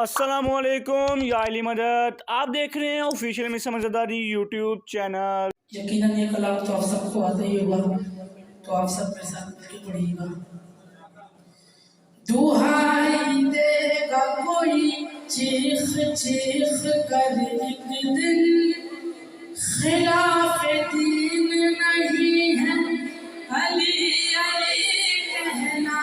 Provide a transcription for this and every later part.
अस्सलामुअलैकुम या अली मदद। आप देख रहे हैं ऑफिशियल में समझदारी यूट्यूब चैनल। यकीनन ये कलाम तो आप सबको आता ही होगा, तो आप सब मेरे साथ मिलकर पढ़िएगा। दुहाई देगा कोई चीख चीख कर एक दिन, खिलाफ दीन नहीं है अली अली कहना।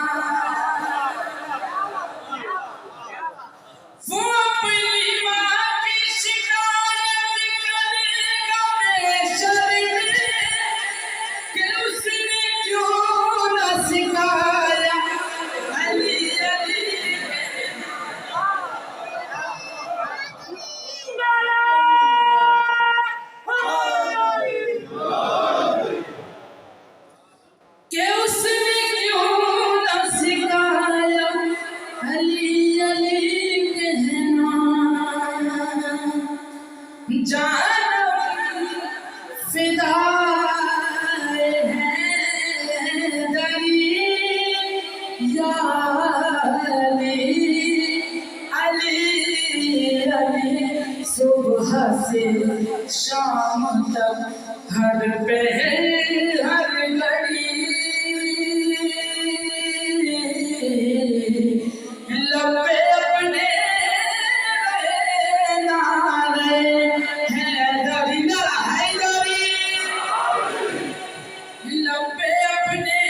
वो अपनी माँ की शिकायत करेगा बेशर्म कि उसने क्यों न सिखाया अली अली। कि उसने क्यों न सिखाया अली अली कहना। जानम फिदाए हैं दरी या अली अली। सुबह से शाम तक हर पहर हर घड़ी लबे अपने नारे हैदरी ना हैदरी। लबे अपने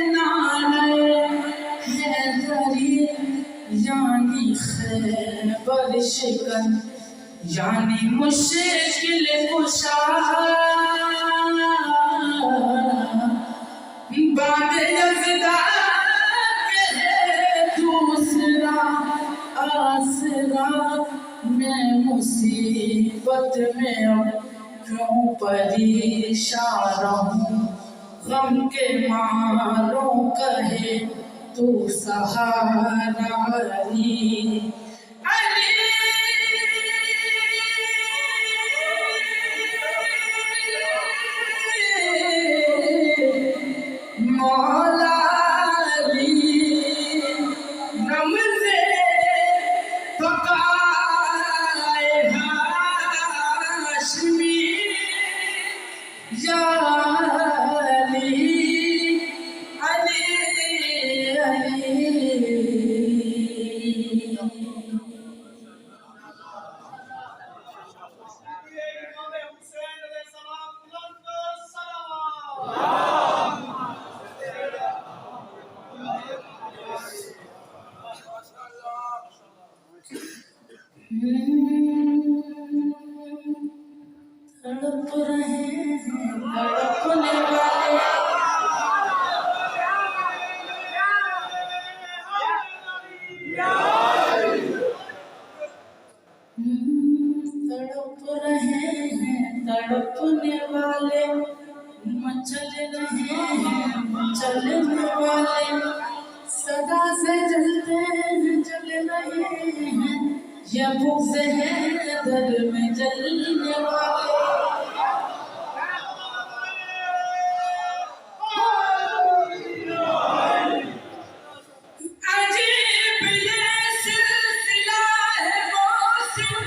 नारे हैदरी, यानी खैबर शिकन यानी मुश्किल कुशा। बाद यज़दा के दूसरा आसरा, मैं मुसीबत में अब क्यों परेशान रहूं। गम के मारों कहे तू सहारा अली अली। मौला अली रमज़े बक़ाए हाशमी या अली अली अली। तड़प रहे हैं तड़पने वाले, तड़प रहे हैं तड़पने वाले, मचल रहे हैं मचलने वाले, सदा से जलते हैं जल रहे हैं, ये बुग़्ज़ है दर में जलने वाले। अजीब ये सिलसिला है मौसिम,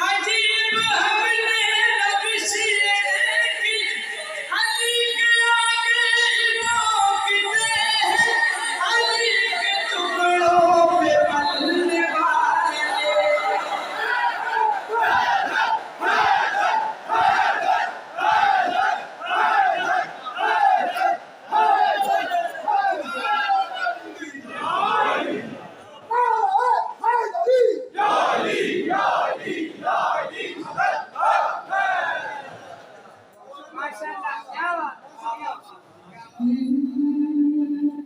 अजीब हमने रविशी देखी, अली के आगे रोकते हैं, अली के टुकड़ों पे मलने वाले।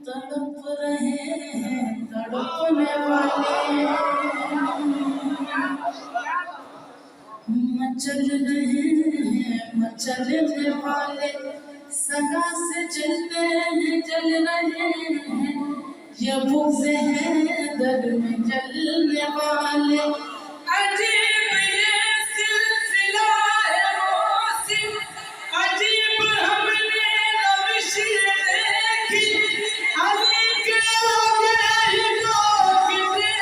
तड़प रहे हैं तड़पने वाले, मचल रहे हैं मचलने वाले, सदा से जलते हैं जल रहे हैं, ये बुग़्ज़ है दर में जलने वाले। अजीब ये सिलसिला है मौसिम, अजीब हमने रविशी देखी, अली के आगे रोकते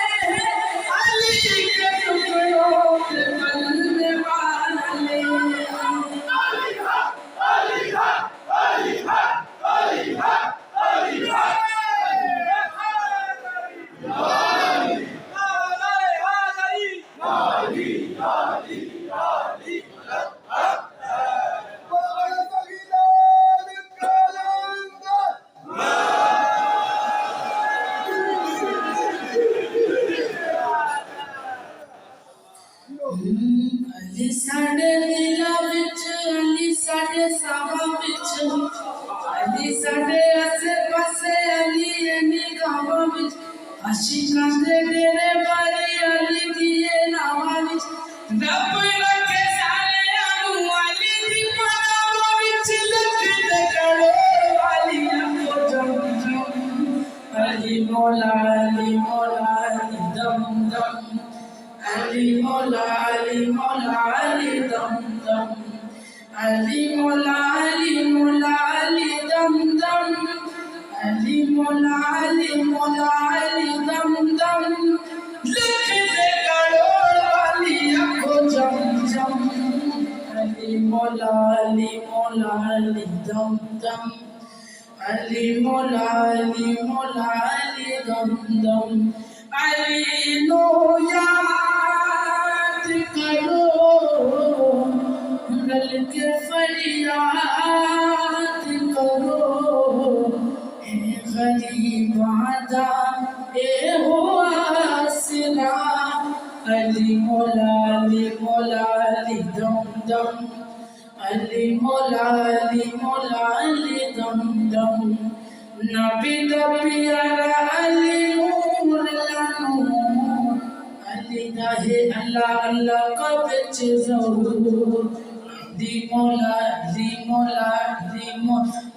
अली साढ़े लीला विच अली साढ़े सावा विच अली साढ़े आसे पासे अली एनी गावा विच आशिकां दे डेरे बारी अली दिए नावा विच रब रखे सारे आनू अली दी पनावा विच लखदे करोड़ वालियां को जम जम अली मौला अली दम दम अली मौला अली दम दम अली मौला अली दम दम अली मौला अली दम दम लिख दे करोड़ वाली आंखों जम जम अली मौला अली दम दम अली मौला अली दम दम अली नो याद करो गल के फरियाद करो ए गरीबा दा ए हो आसरा अली मौला दम दम अली मौला दम दम नबी दा प्यारा अली नूर ला नूर अली दा है अल्लाह अल्लाह का बिच ज़रूर दी मौला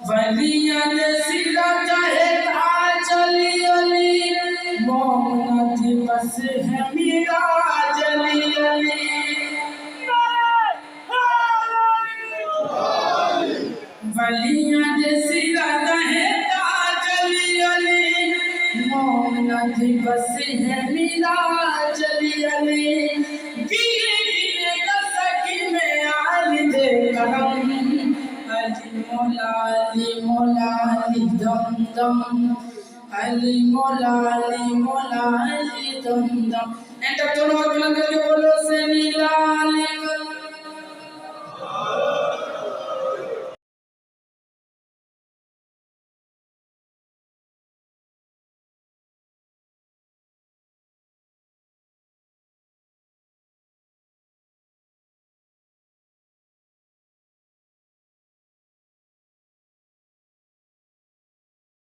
वलियां दे सिरा का है ताज अली मोमना दी बस है मिराज अली वलियां दे सिरा का है ताज अली मोमना दी बस है मिराज अली गिरे गिरे दसकी में आली दे करम अली मौला दम दम अली मौला दम दम एंड दोनों हाथ बुलंद करके बोलो से नीला